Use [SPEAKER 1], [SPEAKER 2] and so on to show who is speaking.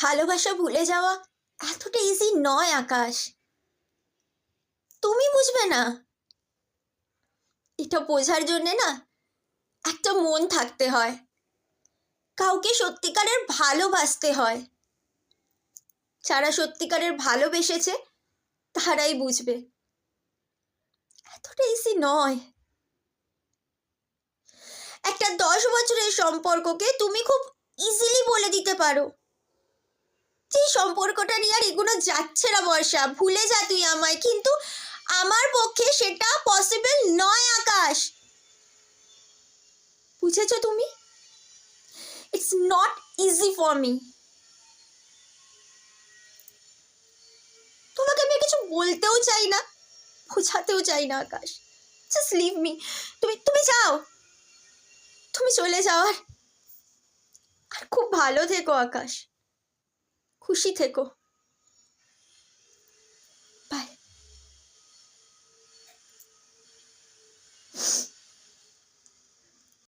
[SPEAKER 1] ভালোবাসা ভুলে যাওয়া এতটা ইজি নয় আকাশ। তুমি বুঝবে না। এটা বোঝার জন্যে না একটা মন থাকতে হয়, কাউকে সত্যিকারের ভালোবাসতে হয়। যারা সত্যিকারের ভালোবেসেছে তারাই বুঝবে এতটা ইজি নয়। একটা 10 বছরের সম্পর্ককে তুমি খুব ইজিলি বলে দিতে পারো যে সম্পর্কটা নিয়ে আর এগুলো যাচ্ছে না বর্ষা, ভুলে যা তুই আমায়, কিন্তু আমার পক্ষে সেটা পসিবল নয় আকাশ। বুঝেছো তুমি? It's not easy for me. তোমাকে আমি কিছু বলতেও চাই না, বোঝাতেও চাই না আকাশ। Just leave me. তুমি তুমি যাও, তুমি চলে যাও। আর খুব ভালো থেকো আকাশ, খুশি থেকো।